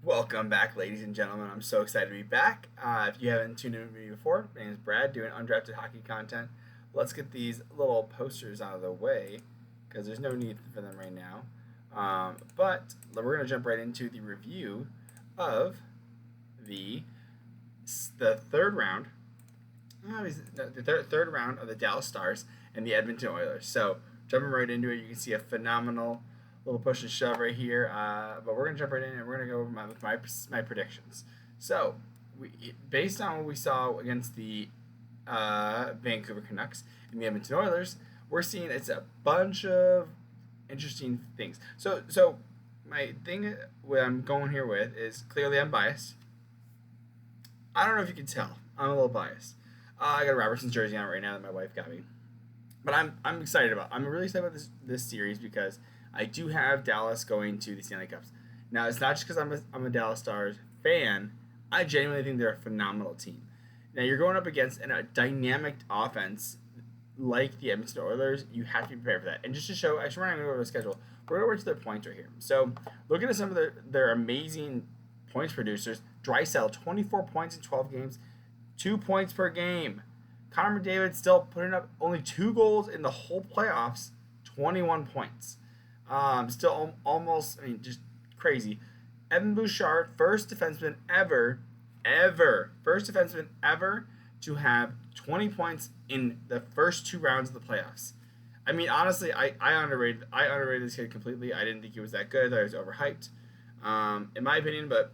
Welcome back, ladies and gentlemen. I'm so excited to be back. If you haven't tuned in with me before, my name is Brad, doing undrafted hockey content. Let's get these little posters out of the way because there's no need for them right now. But we're going to jump right into the review of the the third round, the third round of the Dallas Stars and the Edmonton Oilers. So jumping right into it, you can see a phenomenal little push and shove right here. But we're gonna jump right in and we're gonna go over my predictions. So based on what we saw against the Vancouver Canucks and the Edmonton Oilers, we're seeing it's a bunch of interesting things. So my thing, what I'm going here with is clearly I'm biased. I don't know if you can tell. I'm a little biased. I got a Robertson's jersey on right now that my wife got me, but I'm excited about. I'm really excited about this series because I do have Dallas going to the Stanley Cups. Now it's not just because I'm a Dallas Stars fan. I genuinely think they're a phenomenal team. Now you're going up against a dynamic offense like the Edmonton Oilers. You have to be prepared for that. And just to show, actually, we're not going to go over the schedule. We're going over to their points right here. So looking at some of their amazing points producers. Drysdale, 24 points in 12 games, 2 points per game. Connor McDavid still putting up only 2 goals in the whole playoffs, 21 points. Still almost, just crazy. Evan Bouchard, first defenseman ever to have 20 points in the first 2 rounds of the playoffs. Honestly, I underrated this kid completely. I didn't think he was that good. I thought he was overhyped, in my opinion. But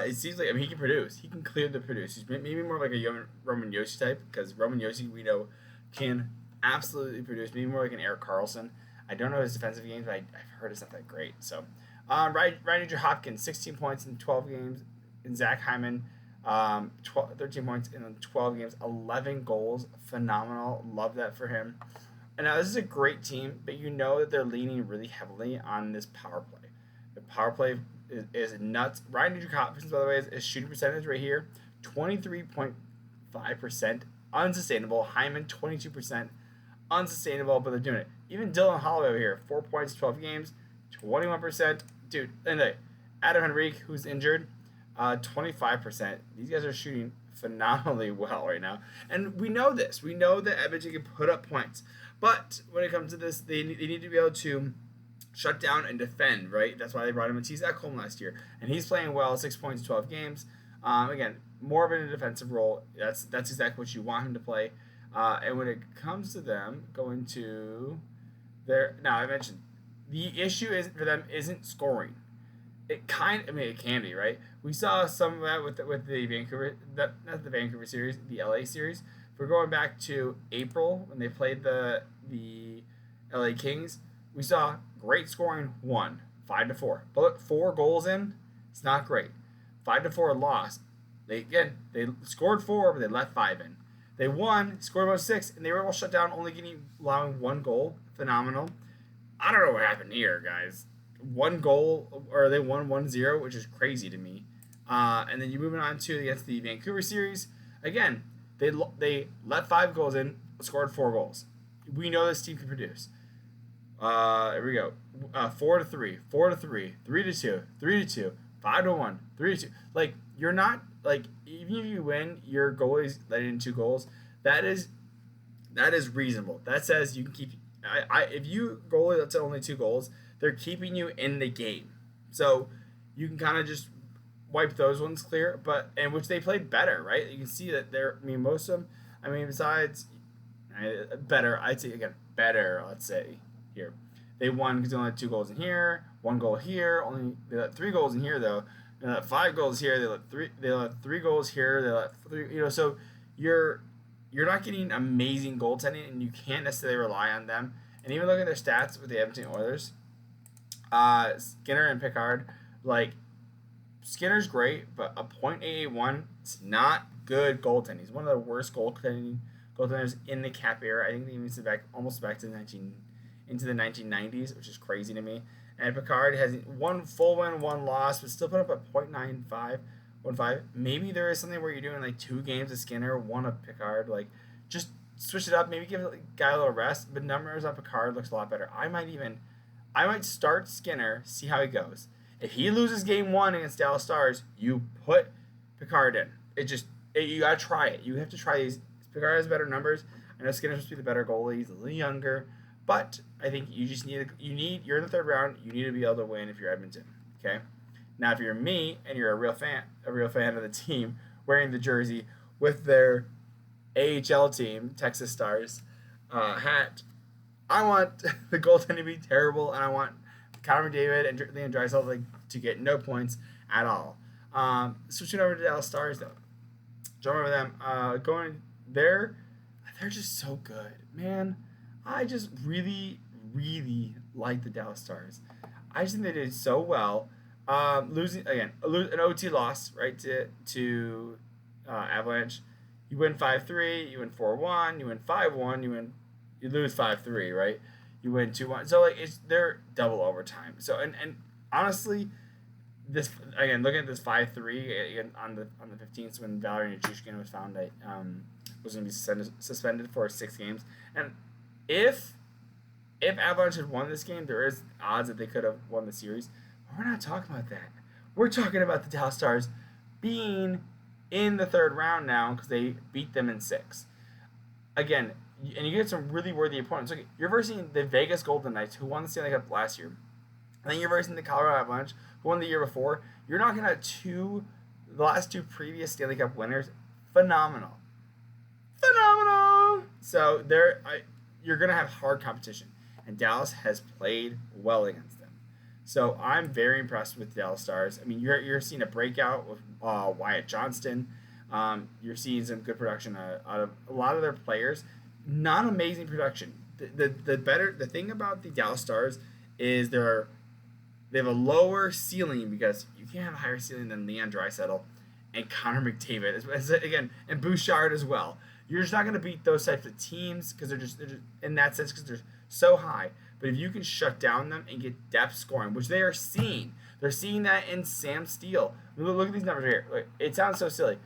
it seems like he can produce. He can clearly produce. He's maybe more like a Roman Josi type because Roman Josi we know can absolutely produce. Maybe more like an Erik Karlsson. I don't know his defensive games, but I've heard it's not that great. So, Ryan Hopkins, 16 points in 12 games. And Zach Hyman, 13 points in 12 games, 11 goals. Phenomenal. Love that for him. And now this is a great team, but you know that they're leaning really heavily on this power play. The power play is nuts. Ryan Hopkins, by the way, is shooting percentage right here, 23.5%. Unsustainable. Hyman, 22%. Unsustainable, but they're doing it. Even Dylan Holloway over here, 4 points, 12 games, 21%. Dude, and Adam Henrique, who's injured, 25%. These guys are shooting phenomenally well right now. And we know this. We know that Edmonton can put up points. But when it comes to this, they need to be able to shut down and defend, right? That's why they brought him Matisse Ekholm last year. And he's playing well, 6 points, 12 games. Again, more of in a defensive role. That's exactly what you want him to play. And when it comes to them going to now I mentioned the issue is for them isn't scoring. It can be, right? We saw some of that with the Vancouver, not the Vancouver series, the LA series. If we're going back to April when they played the LA Kings, we saw great scoring 5-4. But look, 4 goals in, it's not great. 5-4 loss. They scored 4, but they let 5 in. They won, scored about 6, and they were all shut down, allowing 1 goal. Phenomenal. I don't know what happened here, guys. 1 goal, or they won 1-0, which is crazy to me. And then you're moving on to against the Vancouver series. Again, they let 5 goals in, scored 4 goals. We know this team can produce. Here we go. 4-3, 4-3, 3-2, 3-2, 5-1, 3-2. Like, you're not, like, even if you win, your goalie's letting in 2 goals. That is reasonable. That says you can keep. If you goalie lets in only 2 goals, they're keeping you in the game. So you can kind of just wipe those ones clear. And which they played better, right? You can see that most of them. Besides better, I'd say again better. Let's say here they won because they only had 2 goals in here, 1 goal here. They let 3 goals in here though. They let 5 goals here. They let 3 goals here. They let 3. So you're not getting amazing goaltending, and you can't necessarily rely on them. And even looking at their stats with the Edmonton Oilers, Skinner and Pickard, like Skinner's great, but a .881 is not good goaltending. He's one of the worst goaltenders in the cap era. I think he moves almost back to into the 1990s, which is crazy to me. And Pickard has 1 full win, 1 loss, but still put up a .95. 1-5. Maybe there is something where you're doing like 2 games of Skinner, 1 of Pickard. Like, just switch it up. Maybe give the guy a little rest. But numbers on Pickard looks a lot better. I might start Skinner, see how he goes. If he loses game one against Dallas Stars, you put Picard in. You gotta try it. You have to try these. Picard has better numbers. I know Skinner's supposed to be the better goalie. He's a little younger, but I think you just need. You're in the third round. You need to be able to win if you're Edmonton. Okay. Now, if you're me and you're a real fan of the team, wearing the jersey with their AHL team, Texas Stars, hat, I want the goaltending to be terrible, and I want Connor McDavid and Leon Draisaitl to get no points at all. Switching over to Dallas Stars, though. Jumping over them, going there, they're just so good, man. I just really, really like the Dallas Stars. I just think they did so well. Losing again, an OT loss, right, to Avalanche. You win 5-3, you win 4-1, you win 5-1, you lose 5-3, right? You win 2-1. So they're double overtime. So and honestly, this again, looking at this 5-3 again on the 15th when Valerie Nichushkin was found that was going to be suspended for 6 games. And if Avalanche had won this game, there is odds that they could have won the series. But we're not talking about that. We're talking about the Dallas Stars being in the third round now because they beat them in 6. Again, and you get some really worthy opponents. Like, you're versing the Vegas Golden Knights, who won the Stanley Cup last year. And then you're versing the Colorado Avalanche, who won the year before. You're knocking out the last 2 previous Stanley Cup winners. Phenomenal. So you're going to have hard competition. And Dallas has played well against them. So I'm very impressed with the Dallas Stars. I mean, you're seeing a breakout with Wyatt Johnston. You're seeing some good production out of a lot of their players. Not amazing production. The thing about the Dallas Stars is they have a lower ceiling because you can't have a higher ceiling than Leon Draisaitl and Connor McDavid again, and Bouchard as well. You're just not going to beat those types of teams because they're just in that sense because they're so high. But if you can shut down them and get depth scoring, which they are seeing, they're seeing that in Sam Steele. Look at these numbers here. It sounds so silly.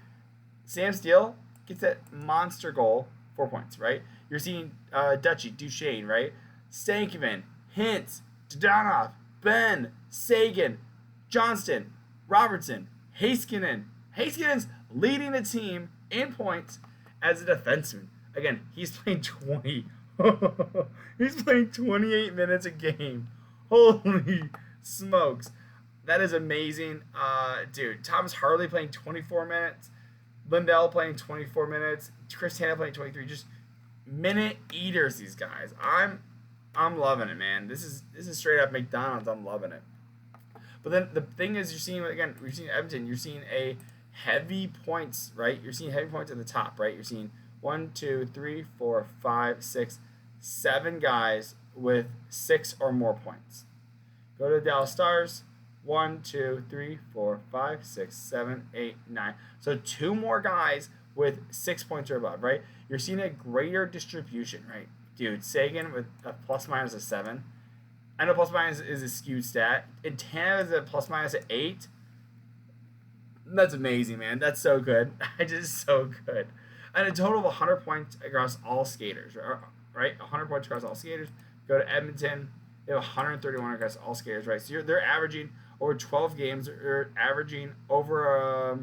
Sam Steele gets that monster goal, 4 points, right? You're seeing Duchesne, right? Stankoven, Hintz, Dadonov, Ben, Sagan, Johnston, Robertson, Heiskanen. Heiskanen's leading the team in points as a defenseman. Again, he's playing 20. He's playing 28 minutes a game. Holy smokes. That is amazing. Dude, Thomas Harley playing 24 minutes. Lindell playing 24 minutes. Chris Hanna playing 23. Just minute eaters, these guys. I'm loving it, man. This is straight up McDonald's. I'm loving it. But then the thing is, you're seeing Edmonton. You're seeing a heavy points, right? You're seeing heavy points at the top, right? You're seeing 1, 2, 3, 4, 5, 6, 7 guys with 6 or more points. Go to the Dallas Stars. 1, 2, 3, 4, 5, 6, 7, 8, 9. So 2 more guys with 6 points or above, right? You're seeing a greater distribution, right? Dude, Sagan with a plus minus of 7. I know plus minus is a skewed stat. And Tanev is a plus minus of 8. That's amazing, man. That's so good. Just so good. And a total of 100 points across all skaters, right? 100 points across all skaters. Go to Edmonton. They have 131 across all skaters, right? So they're averaging over 12 games. They're averaging over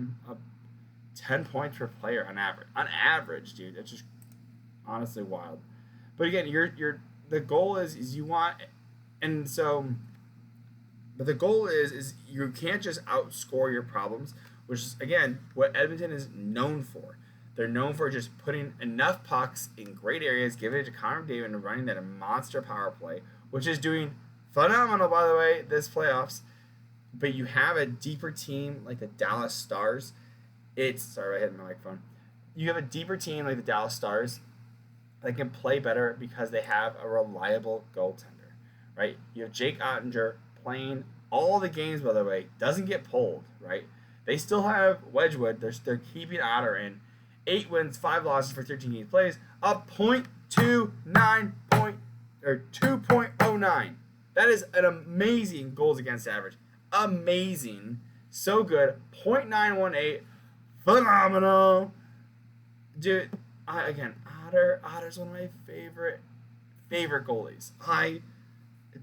10 points per player on average. On average, dude. That's just honestly wild. But again, the goal is you want, and so, but the goal is you can't just outscore your problems, which is again what Edmonton is known for. They're known for just putting enough pucks in great areas, giving it to Connor McDavid and running that monster power play, which is doing phenomenal, by the way, this playoffs. But you have a deeper team like the Dallas Stars. Sorry, I hit my microphone. You have a deeper team like the Dallas Stars that can play better because they have a reliable goaltender, right? You have Jake Ottinger playing all the games, by the way, doesn't get pulled, right? They still have Wedgwood. They're keeping Otter in. 8 wins, 5 losses for 13 games plays, a .29 or 2.09. That is an amazing goals against average. Amazing. So good. .918. Phenomenal. Dude, Otter's one of my favorite goalies.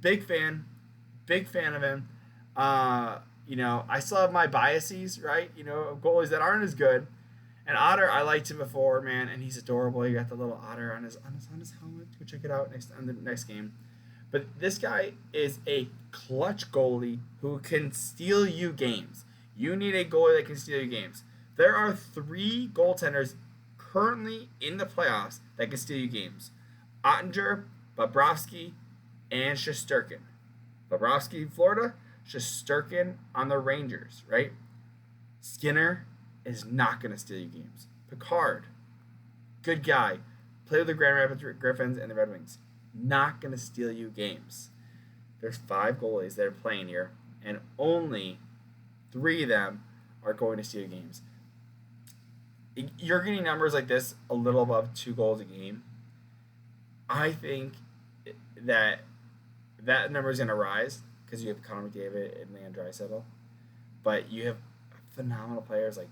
Big fan of him. I still have my biases, right? Goalies that aren't as good. And Otter, I liked him before, man, and he's adorable. He got the little otter on his helmet. Go check it out on the next game. But this guy is a clutch goalie who can steal you games. You need a goalie that can steal you games. There are 3 goaltenders currently in the playoffs that can steal you games: Ottinger, Bobrovsky, and Shesterkin. Bobrovsky, Florida, Shesterkin on the Rangers, right? Skinner is not going to steal you games. Picard, good guy, played with the Grand Rapids Griffins and the Red Wings, not going to steal you games. There's 5 goalies that are playing here, and only 3 of them are going to steal games. You're getting numbers like this a little above 2 goals a game. I think that number is going to rise because you have Connor McDavid and Leon Draisaitl, but you have phenomenal players like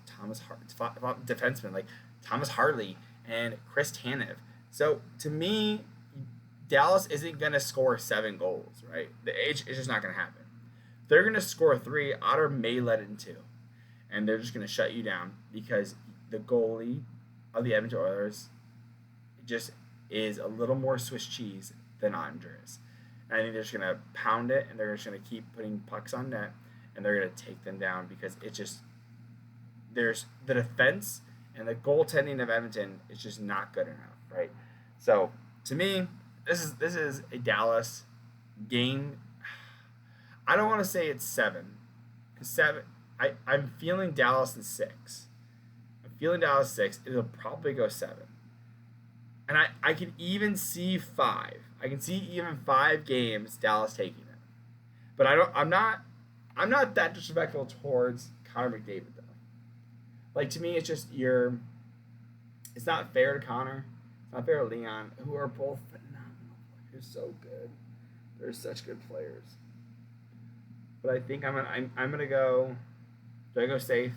defensemen like Thomas Harley and Chris Tanev. So to me, Dallas isn't going to score 7 goals, right? It's just not going to happen. They're going to score 3. Otter may let in 2. And they're just going to shut you down because the goalie of the Edmonton Oilers just is a little more Swiss cheese than Ottinger is. And I think they're just going to pound it, and they're just going to keep putting pucks on net, and they're going to take them down because it's just there's the defense and the goaltending of Edmonton is just not good enough, right? So to me, this is a Dallas game. I don't want to say it's 7. 7. I'm feeling Dallas in 6. I'm feeling Dallas 6. It'll probably go 7. And I can even see 5. I can see even 5 games Dallas taking it. But I'm not that disrespectful towards Connor McDavid though. Like, to me, it's just it's not fair to Connor. It's not fair to Leon, who are both phenomenal. They're so good. They're such good players. But I think I'm gonna go. Do I go safe?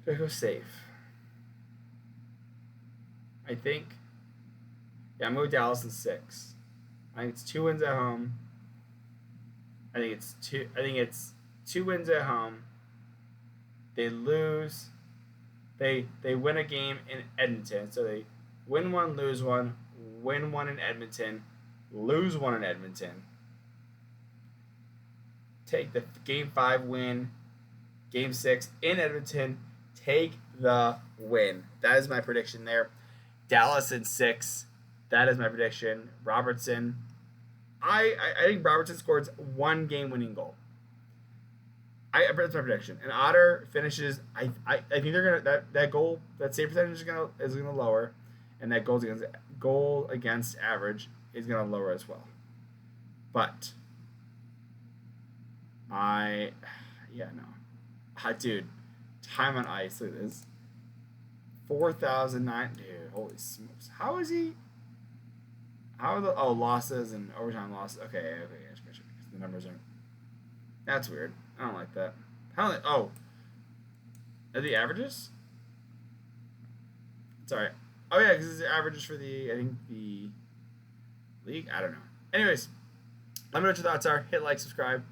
Do I go safe? I think. Yeah, I'm going with Dallas in 6. I think it's 2 wins at home. I think it's 2 wins at home. They lose. They win a game in Edmonton. So they win 1, lose 1, win 1 in Edmonton, lose 1 in Edmonton. Take the Game 5 win, Game 6 in Edmonton. Take the win. That is my prediction there. Dallas in 6. That is my prediction. Robertson. I think Robertson scores 1 game-winning goal. That's my prediction. And Otter finishes. I think they're gonna that goal, that save percentage is gonna lower, and that goal against average is gonna lower as well. But dude, time on ice. Look at this. 4,009. Dude, holy smokes! How is he? How are the losses and overtime losses? Okay, because the numbers aren't. That's weird. I don't like that. Are the averages? It's alright. Oh yeah, because it's the averages for the league. I don't know. Anyways, let me know what your thoughts are. Hit like, subscribe.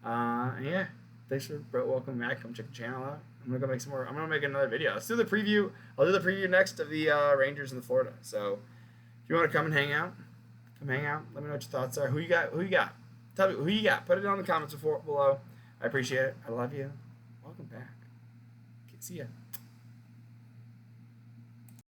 And yeah, thanks for welcome back. Come check the channel out. I'm gonna go make some more. I'm gonna make another video. Let's do the preview. I'll do the preview next of the Rangers in Florida. So if you want to come and hang out, come hang out. Let me know what your thoughts are. Who you got? Tell me who you got. Put it down in the comments below. I appreciate it. I love you. Welcome back. Okay, see ya.